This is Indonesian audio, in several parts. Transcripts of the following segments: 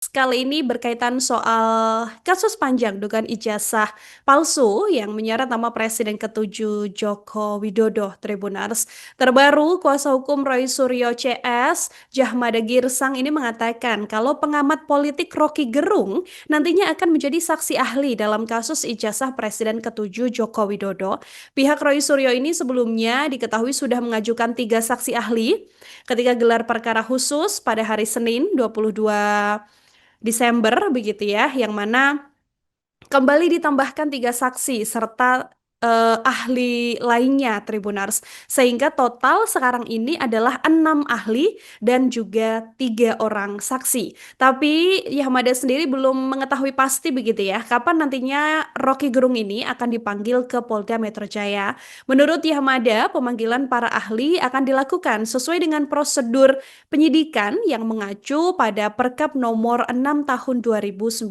Kali ini berkaitan soal kasus panjang dugaan ijazah palsu yang menyeret nama Presiden ke-7 Joko Widodo, Tribunars. Terbaru, kuasa hukum Roy Suryo CS, Jahmada Girsang ini mengatakan kalau pengamat politik Rocky Gerung nantinya akan menjadi saksi ahli dalam kasus ijazah Presiden ke-7 Joko Widodo. Pihak Roy Suryo ini sebelumnya diketahui sudah mengajukan 3 saksi ahli ketika gelar perkara khusus pada hari Senin 22 Desember begitu ya, yang mana kembali ditambahkan 3 saksi serta ahli lainnya Tribunars. Sehingga total sekarang ini adalah 6 ahli dan juga 3 orang saksi. Tapi Yahmada sendiri belum mengetahui pasti begitu ya, kapan nantinya Rocky Gerung ini akan dipanggil ke Polda Metro Jaya. Menurut Yahmada, pemanggilan para ahli akan dilakukan sesuai dengan prosedur penyidikan yang mengacu pada Perkap nomor 6 tahun 2019.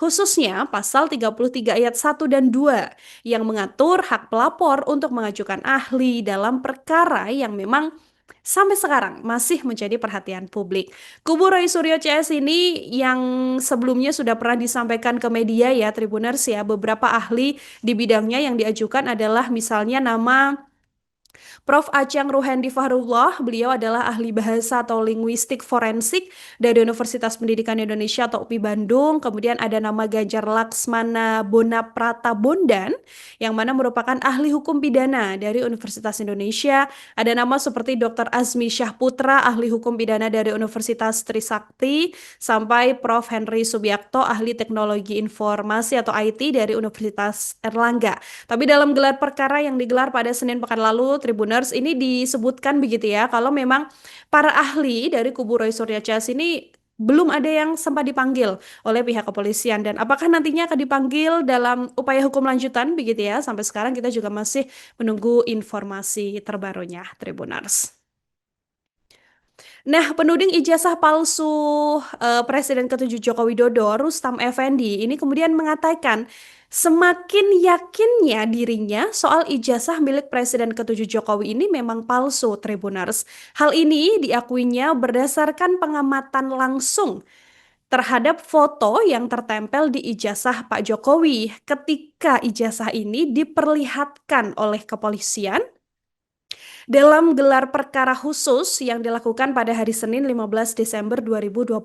Khususnya pasal 33 ayat 1 dan 2 yang mengatur hak pelapor untuk mengajukan ahli dalam perkara yang memang sampai sekarang masih menjadi perhatian publik. Kubu Roy Suryo CS ini yang sebelumnya sudah pernah disampaikan ke media ya Tribuners ya, beberapa ahli di bidangnya yang diajukan adalah misalnya nama Prof. Acang Ruhendi Fahrullah, beliau adalah ahli bahasa atau linguistik forensik dari Universitas Pendidikan Indonesia atau UPI Bandung. Kemudian ada nama Ganjar Laksmana Bonaprata Bondan, yang mana merupakan ahli hukum pidana dari Universitas Indonesia. Ada nama seperti Dr. Azmi Syahputra, ahli hukum pidana dari Universitas Trisakti, sampai Prof. Henry Subiakto, ahli teknologi informasi atau IT dari Universitas Erlangga. Tapi dalam gelar perkara yang digelar pada Senin pekan lalu, Tribuners ini disebutkan begitu ya, kalau memang para ahli dari kubu Roy Suryo CS ini belum ada yang sempat dipanggil oleh pihak kepolisian, dan apakah nantinya akan dipanggil dalam upaya hukum lanjutan begitu ya. Sampai sekarang kita juga masih menunggu informasi terbarunya, Tribuners. Nah, penuding ijazah palsu Presiden ke-7 Joko Widodo, Rustam Effendi, ini kemudian mengatakan semakin yakinnya dirinya soal ijazah milik Presiden ke-7 Jokowi ini memang palsu, Tribuners. Hal ini diakuinya berdasarkan pengamatan langsung terhadap foto yang tertempel di ijazah Pak Jokowi ketika ijazah ini diperlihatkan oleh kepolisian dalam gelar perkara khusus yang dilakukan pada hari Senin 15 Desember 2025.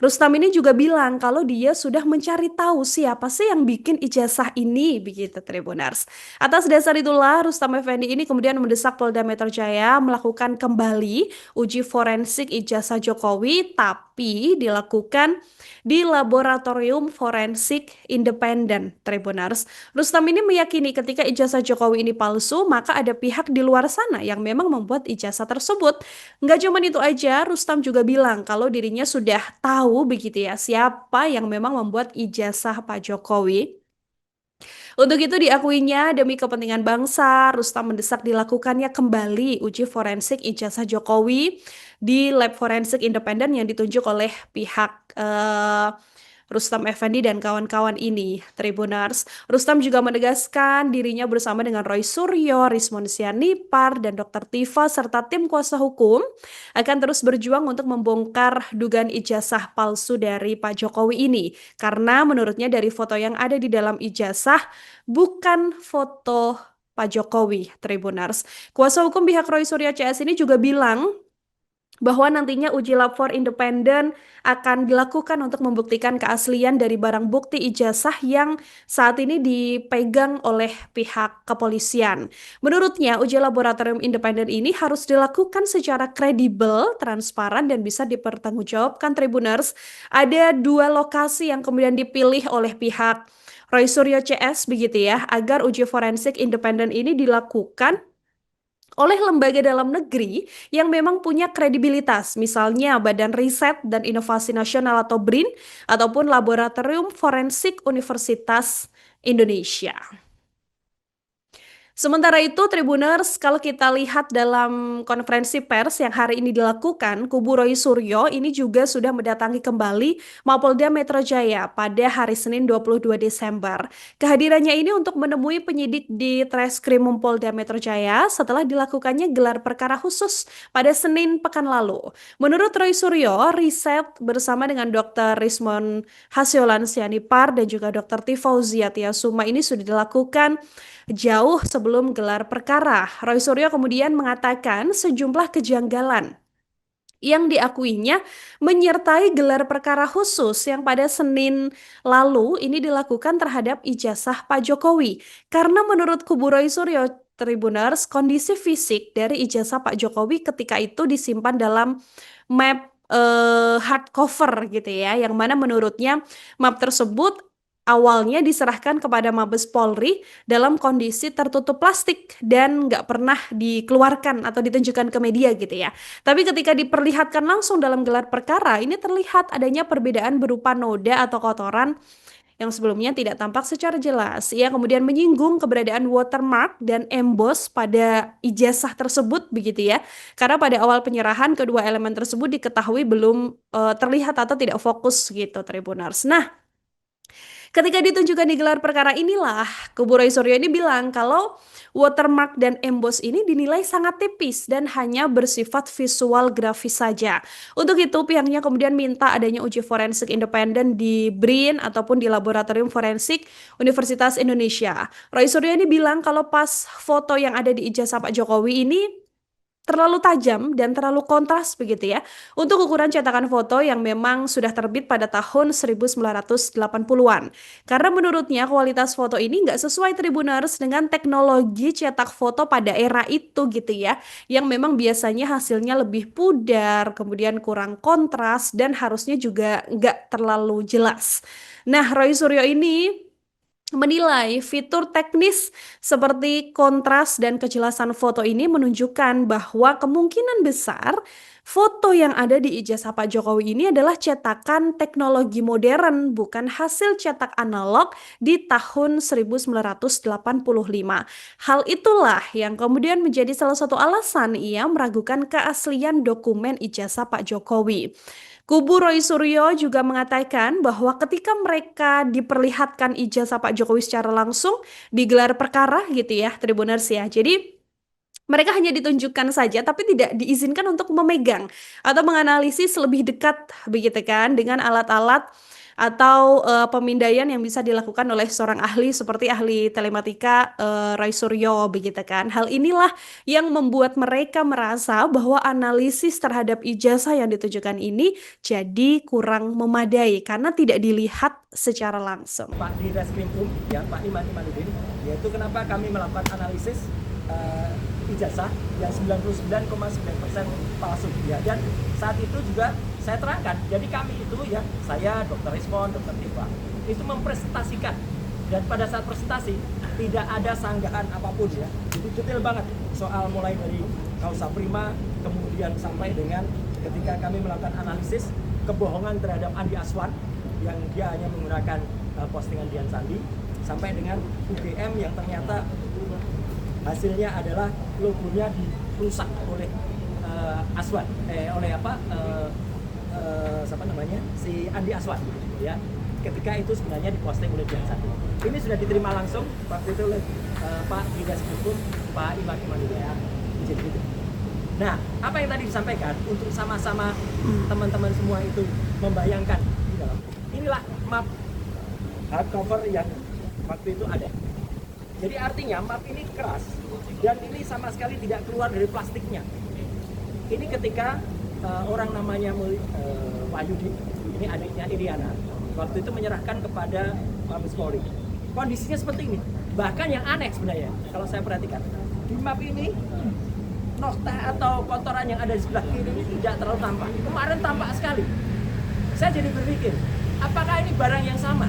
Rustam ini juga bilang kalau dia sudah mencari tahu siapa sih yang bikin ijazah ini, begitu Tribunars. Atas dasar itulah Rustam Effendi ini kemudian mendesak Polda Metro Jaya melakukan kembali uji forensik ijazah Jokowi, tapi dilakukan di laboratorium forensik independen, Tribunars. Rustam ini meyakini ketika ijazah Jokowi ini palsu, maka ada pihak di luar sana yang memang membuat ijazah tersebut. Nggak cuma itu aja, Rustam juga bilang kalau dirinya sudah tahu begitu ya siapa yang memang membuat ijazah Pak Jokowi. Untuk itu diakuinya demi kepentingan bangsa, Rustam mendesak dilakukannya kembali uji forensik ijazah Jokowi di lab forensik independen yang ditunjuk oleh pihak Rustam Effendi dan kawan-kawan ini, Tribunars. Rustam juga menegaskan dirinya bersama dengan Roy Suryo, Rismon Sianipar, dan Dr. Tifa serta tim kuasa hukum akan terus berjuang untuk membongkar dugaan ijazah palsu dari Pak Jokowi ini. Karena menurutnya dari foto yang ada di dalam ijazah bukan foto Pak Jokowi, Tribunars. Kuasa hukum pihak Roy Suryo CS ini juga bilang bahwa nantinya uji lapor independen akan dilakukan untuk membuktikan keaslian dari barang bukti ijazah yang saat ini dipegang oleh pihak kepolisian. Menurutnya, uji laboratorium independen ini harus dilakukan secara kredibel, transparan, dan bisa dipertanggungjawabkan, Tribuners. Ada 2 lokasi yang kemudian dipilih oleh pihak Roy Suryo CS begitu ya, agar uji forensik independen ini dilakukan oleh lembaga dalam negeri yang memang punya kredibilitas, misalnya Badan Riset dan Inovasi Nasional atau BRIN, ataupun Laboratorium Forensik Universitas Indonesia. Sementara itu, Tribuners, kalau kita lihat dalam konferensi pers yang hari ini dilakukan, kubu Roy Suryo ini juga sudah mendatangi kembali Mapolda Metro Jaya pada hari Senin 22 Desember. Kehadirannya ini untuk menemui penyidik di Treskrim Polda Metro Jaya setelah dilakukannya gelar perkara khusus pada Senin pekan lalu. Menurut Roy Suryo, riset bersama dengan Dr. Rismon Hasyolan Sianipar dan juga Dr. Tifauzia Tiasuma ini sudah dilakukan jauh sebelum gelar perkara. Roy Suryo kemudian mengatakan sejumlah kejanggalan yang diakuinya menyertai gelar perkara khusus yang pada Senin lalu ini dilakukan terhadap ijazah Pak Jokowi. Karena menurut kubu Roy Suryo, Tribuners, kondisi fisik dari ijazah Pak Jokowi ketika itu disimpan dalam map hardcover gitu ya, yang mana menurutnya map tersebut awalnya diserahkan kepada Mabes Polri dalam kondisi tertutup plastik dan nggak pernah dikeluarkan atau ditunjukkan ke media gitu ya. Tapi ketika diperlihatkan langsung dalam gelar perkara, ini terlihat adanya perbedaan berupa noda atau kotoran yang sebelumnya tidak tampak secara jelas. Ia kemudian menyinggung keberadaan watermark dan emboss pada ijazah tersebut begitu ya. Karena pada awal penyerahan kedua elemen tersebut diketahui belum terlihat atau tidak fokus gitu Tribuners. Nah, ketika ditunjukkan di gelar perkara inilah, kubu Roy Suryo ini bilang kalau watermark dan emboss ini dinilai sangat tipis dan hanya bersifat visual grafis saja. Untuk itu, pihaknya kemudian minta adanya uji forensik independen di BRIN ataupun di Laboratorium Forensik Universitas Indonesia. Roy Suryo ini bilang kalau pas foto yang ada di ijazah Pak Jokowi ini terlalu tajam dan terlalu kontras begitu ya untuk ukuran cetakan foto yang memang sudah terbit pada tahun 1980-an. Karena menurutnya kualitas foto ini nggak sesuai Tribuners dengan teknologi cetak foto pada era itu gitu ya, yang memang biasanya hasilnya lebih pudar, kemudian kurang kontras dan harusnya juga nggak terlalu jelas. Nah, Roy Suryo ini menilai fitur teknis seperti kontras dan kejelasan foto ini menunjukkan bahwa kemungkinan besar foto yang ada di ijazah Pak Jokowi ini adalah cetakan teknologi modern, bukan hasil cetak analog di tahun 1985. Hal itulah yang kemudian menjadi salah satu alasan ia meragukan keaslian dokumen ijazah Pak Jokowi. Kubu Roy Suryo juga mengatakan bahwa ketika mereka diperlihatkan ijazah Pak Jokowi secara langsung di gelar perkara gitu ya, Tribuners ya. Jadi mereka hanya ditunjukkan saja tapi tidak diizinkan untuk memegang atau menganalisis lebih dekat begitu kan dengan alat-alat atau pemindaian yang bisa dilakukan oleh seorang ahli seperti ahli telematika Roy Suryo begitu kan. Hal inilah yang membuat mereka merasa bahwa analisis terhadap ijazah yang ditujukan ini jadi kurang memadai karena tidak dilihat secara langsung. Pak di Reskrimum, ya Pak Iman Imanuddin, yaitu kenapa kami melakukan analisis ijazah yang 99,9% palsu ya. Dan saat itu juga saya terangkan, jadi kami itu ya, saya, Dr. Rismon, Dr. Tifa, itu mempresentasikan. Dan pada saat presentasi tidak ada sanggahan apapun ya, itu detail banget soal mulai dari kausa prima, kemudian sampai dengan ketika kami melakukan analisis kebohongan terhadap Andi Aswan yang dia hanya menggunakan postingan Dian Sandi, sampai dengan UGM yang ternyata hasilnya adalah logonya dirusak oleh Aswan, oleh siapa namanya, si Andi Aswan ya, ketika itu sebenarnya diposting oleh Dian Sandi. Ini sudah diterima langsung waktu itu oleh Pak Dinas Hukum, Pak Iman Imanuddin ya. Nah, apa yang tadi disampaikan untuk sama-sama teman-teman semua itu membayangkan di dalam, inilah map hardcover yang waktu itu ada. Jadi artinya map ini keras dan ini sama sekali tidak keluar dari plastiknya. Ini ketika orang namanya Wahyudi, ini adiknya Iriana, waktu itu menyerahkan kepada Mabes Polri. Kondisinya seperti ini. Bahkan yang aneh sebenarnya, kalau saya perhatikan, di map ini nokta atau kotoran yang ada di sebelah kiri ini tidak terlalu tampak. Kemarin tampak sekali. Saya jadi berpikir, apakah ini barang yang sama?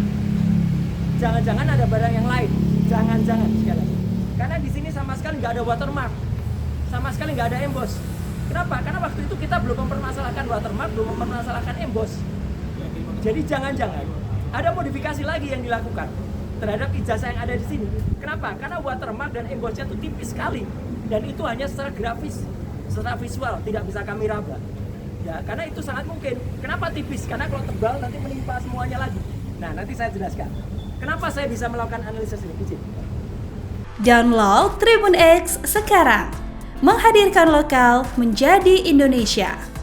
Jangan-jangan ada barang yang lain. Jangan-jangan sekali. Karena di sini sama sekali nggak ada watermark, sama sekali nggak ada emboss. Kenapa? Karena waktu itu kita belum mempermasalahkan watermark, belum mempermasalahkan emboss. Jadi jangan-jangan ada modifikasi lagi yang dilakukan. terhadap ijazah yang ada di sini. Kenapa? Karena watermark dan embossnya itu tipis sekali, dan itu hanya secara grafis, secara visual, tidak bisa kami raba. Ya, karena itu sangat mungkin. Kenapa tipis? Karena kalau tebal nanti menimpa semuanya lagi. Nah, nanti saya jelaskan. Kenapa saya bisa melakukan analisis ini? Izin. Download Tribun X sekarang. Menghadirkan lokal menjadi Indonesia.